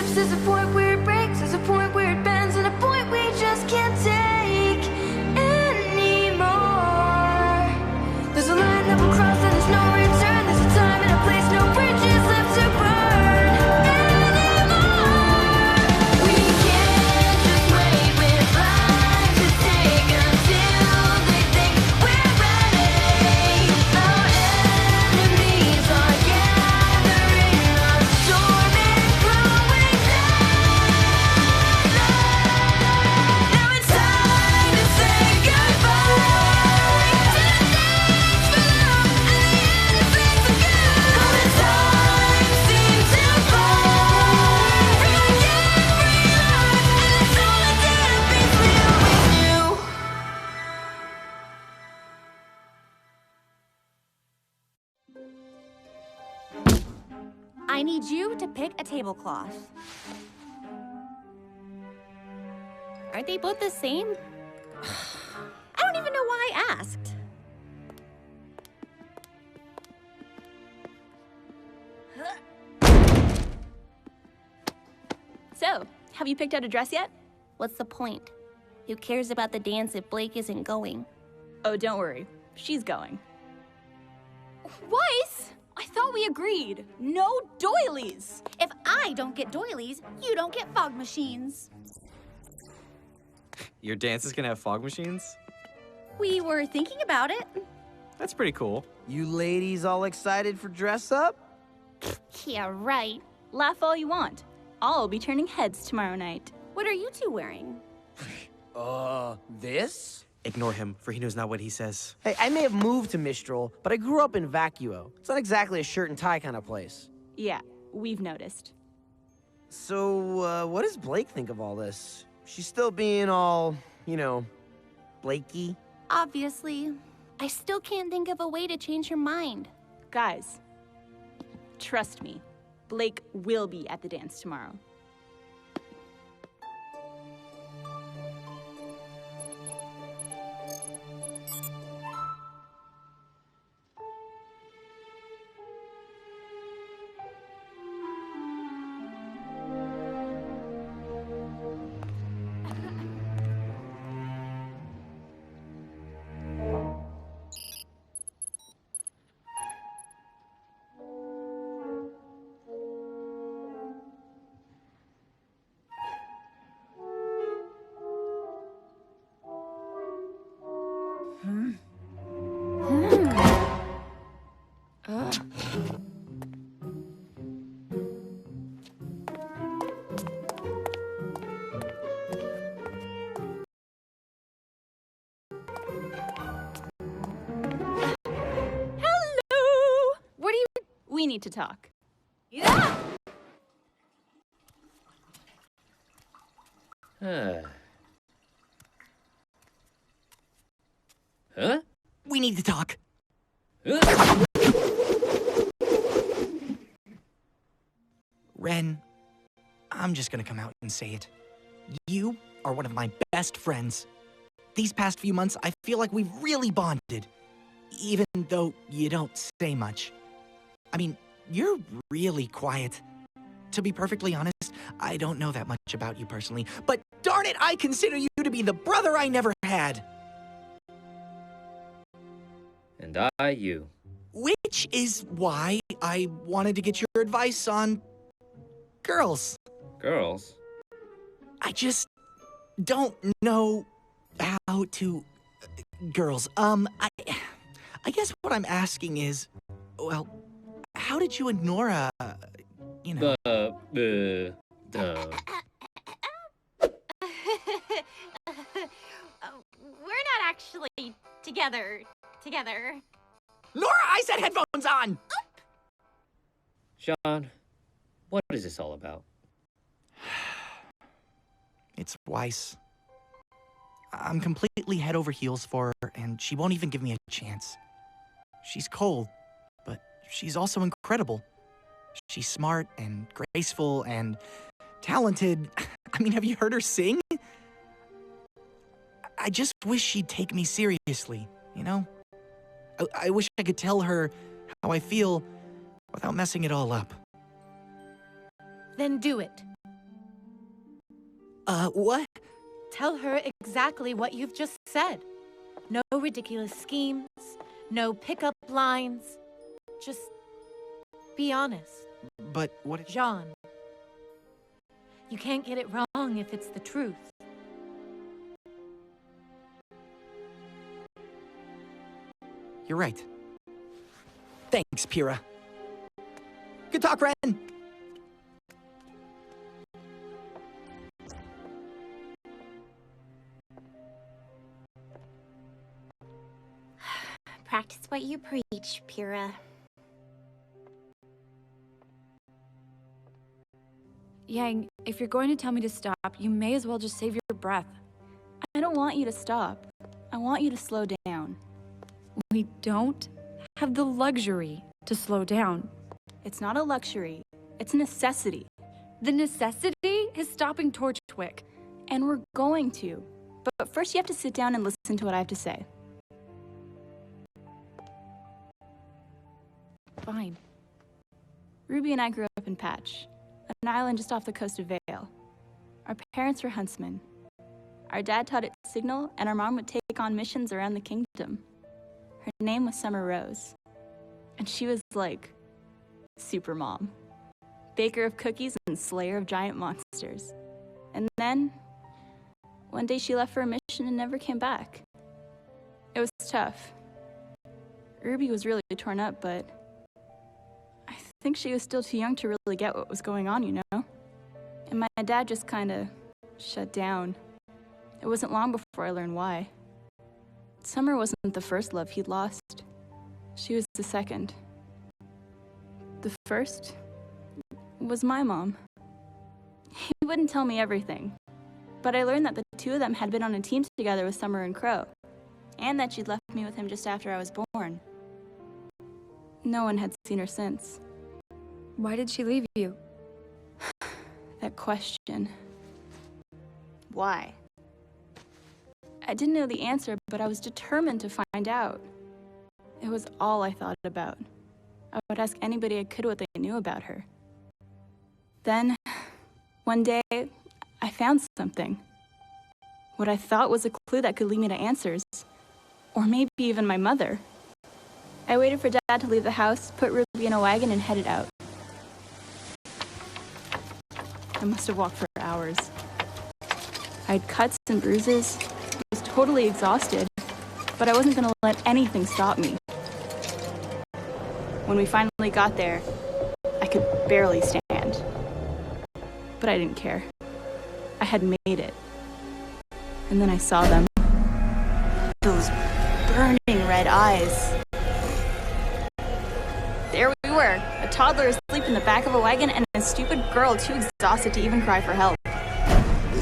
shifts, there's a point where it breaks, there's a point where it bends, and a point we just can't take anymore. There's a line that we'll cross and there's no return. There's a time and a place, no bridges left to burn anymore. We can't just wait with life to take until they think we're ready. Our enemies are gathering, our storm is growing louder. Now it's time to say goodbye to the things for love and the innocence of good. All the time seems to fly. Forget every lie, and it's all the dead things we always knew. I need you to pick a tablecloth. Aren't they both the same? I don't even know why I asked. So, have you picked out a dress yet? What's the point? Who cares about the dance if Blake isn't going? Oh, don't worry. She's going. Weiss! I thought we agreed. No doilies! If I don't get doilies, you don't get fog machines. Your dance is gonna have fog machines? We were thinking about it. That's pretty cool. You ladies all excited for dress up? Yeah, right. Laugh all you want. I'll be turning heads tomorrow night. What are you two wearing? This? Ignore him, for he knows not what he says. Hey, I may have moved to Mistral, but I grew up in Vacuo. It's not exactly a shirt and tie kind of place. Yeah, we've noticed. So, what does Blake think of all this? She's still being all, you know, Blakey? Obviously. I still can't think of a way to change her mind. Guys, trust me. Blake will be at the dance tomorrow. We need to talk. Yeah! Huh? We need to talk. Ren, I'm just gonna come out and say it. You are one of my best friends. These past few months, I feel like we've really bonded, even though you don't say much. I mean, you're really quiet. To be perfectly honest, I don't know that much about you personally, but darn it, I consider you to be the brother I never had. And I you. Which is why I wanted to get your advice on girls. Girls? I just don't know how to... girls. I guess what I'm asking is, well, how did you and Nora, you know... We're not actually together. Nora, I said headphones on! Sean, what is this all about? It's Weiss. I'm completely head over heels for her, and she won't even give me a chance. She's cold, but she's also incredible. She's smart and graceful and talented. I mean, have you heard her sing? I just wish she'd take me seriously, you know? I wish I could tell her how I feel without messing it all up. Then do it. What? Tell her exactly what you've just said. No ridiculous schemes, no pickup lines. Just be honest. But what if... Jean, you can't get it wrong if it's the truth. You're right. Thanks, Pyrrha. Good talk, Ren! Practice what you preach, Pyrrha. Yang, if you're going to tell me to stop, you may as well just save your breath. I don't want you to stop. I want you to slow down. We don't have the luxury to slow down. It's not a luxury. It's a necessity. The necessity is stopping Torchwick. And we're going to. But first you have to sit down and listen to what I have to say. Fine. Rwby and I grew up in Patch, an island just off the coast of Vale. Our parents were huntsmen. Our dad taught at Signal, and our mom would take on missions around the kingdom. Her name was Summer Rose. And she was like super mom. Baker of cookies and slayer of giant monsters. And then, one day she left for a mission and never came back. It was tough. Rwby was really torn up, but I think she was still too young to really get what was going on, you know? And my dad just kinda shut down. It wasn't long before I learned why. Summer wasn't the first love he'd lost. She was the second. The first was my mom. He wouldn't tell me everything, but I learned that the two of them had been on a team together with Summer and Crow, and that she'd left me with him just after I was born. No one had seen her since. Why did she leave you? That question. Why? I didn't know the answer, but I was determined to find out. It was all I thought about. I would ask anybody I could what they knew about her. Then, one day, I found something. What I thought was a clue that could lead me to answers. Or maybe even my mother. I waited for Dad to leave the house, put Rwby in a wagon, and headed out. I must have walked for hours. I had cuts and bruises, was totally exhausted, but I wasn't gonna let anything stop me. When we finally got there, I could barely stand. But I didn't care. I had made it. And then I saw them. Those burning red eyes. There we were, a toddler asleep in the back of a wagon and a stupid girl too exhausted to even cry for help.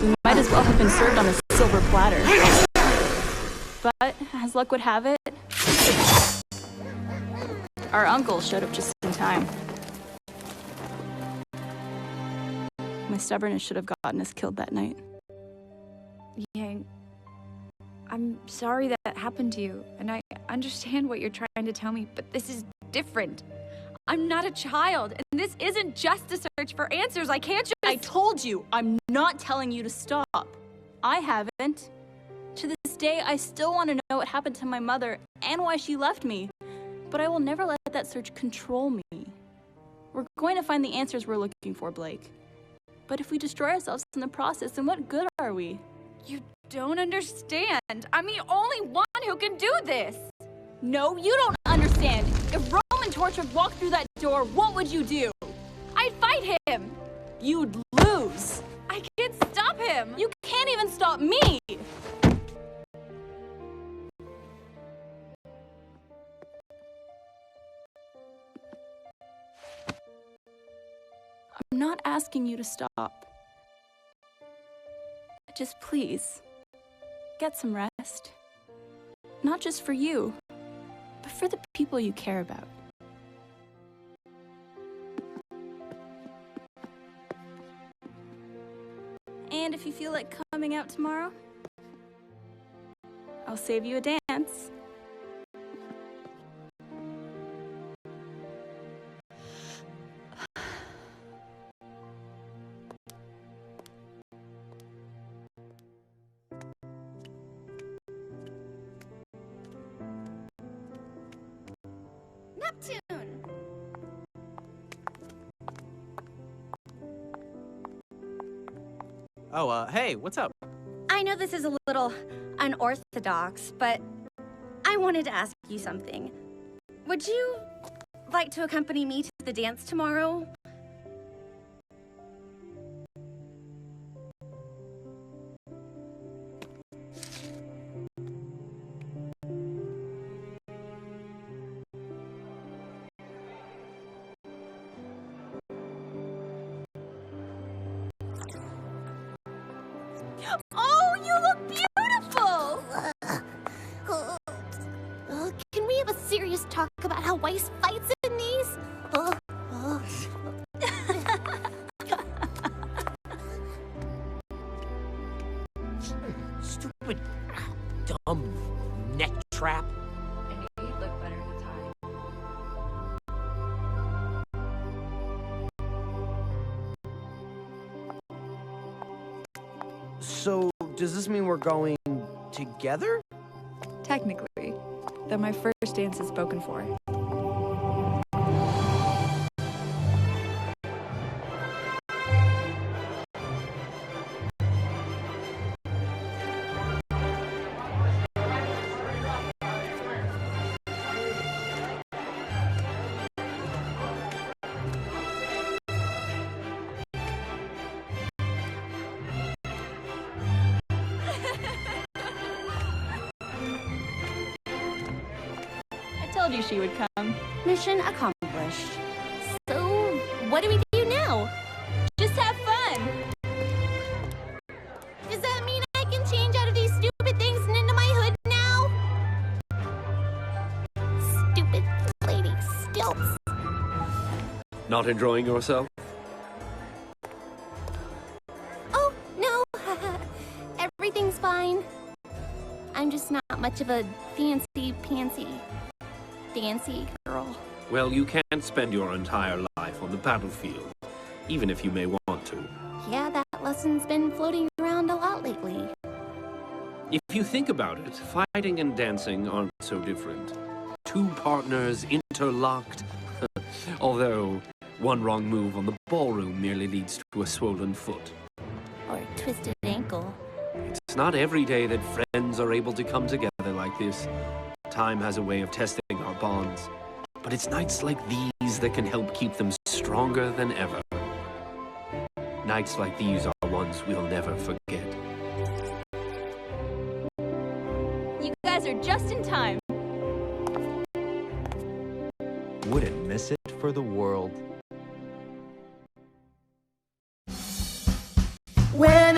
We might as well have been served on a silver platter. But, as luck would have it, our uncle showed up just in time. My stubbornness should have gotten us killed that night. Yang, I'm sorry that happened to you, and I understand what you're trying to tell me, but this is different. I'm not a child, and this isn't just a search for answers. I can't just— I told you, I'm not telling you to stop. I haven't. To this day, I still want to know what happened to my mother and why she left me. But I will never let that search control me. We're going to find the answers we're looking for, Blake. But if we destroy ourselves in the process, then what good are we? You don't understand. I'm the only one who can do this. No, you don't understand. If Roman Torchwick walked through that door, what would you do? I'd fight him. You'd lose. I can't stop him. You can't even stop me. I'm not asking you to stop. Just please, get some rest. Not just for you, but for the people you care about. And if you feel like coming out tomorrow, I'll save you a dance. Oh, hey, what's up? I know this is a little unorthodox, but I wanted to ask you something. Would you like to accompany me to the dance tomorrow? Oh, you look beautiful! Can we have a serious talk about how Weiss fights in these? Stupid, dumb neck trap. I knew you'd look better in a tie. So, does this mean we're going together? Technically, though my first dance is spoken for. I told you she would come. Mission accomplished. So, what do we do now? Just have fun! Does that mean I can change out of these stupid things and into my hood now? Stupid lady stilts. Not enjoying yourself? Oh, no. Everything's fine. I'm just not much of a fancy dancy girl. Well, you can't spend your entire life on the battlefield, even if you may want to. Yeah, that lesson's been floating around a lot lately. If you think about it, fighting and dancing aren't so different. Two partners interlocked. Although, one wrong move on the ballroom merely leads to a swollen foot. Or a twisted ankle. It's not every day that friends are able to come together like this. Time has a way of testing our bonds. But it's nights like these that can help keep them stronger than ever. Nights like these are ones we'll never forget. You guys are just in time. Wouldn't miss it for the world. When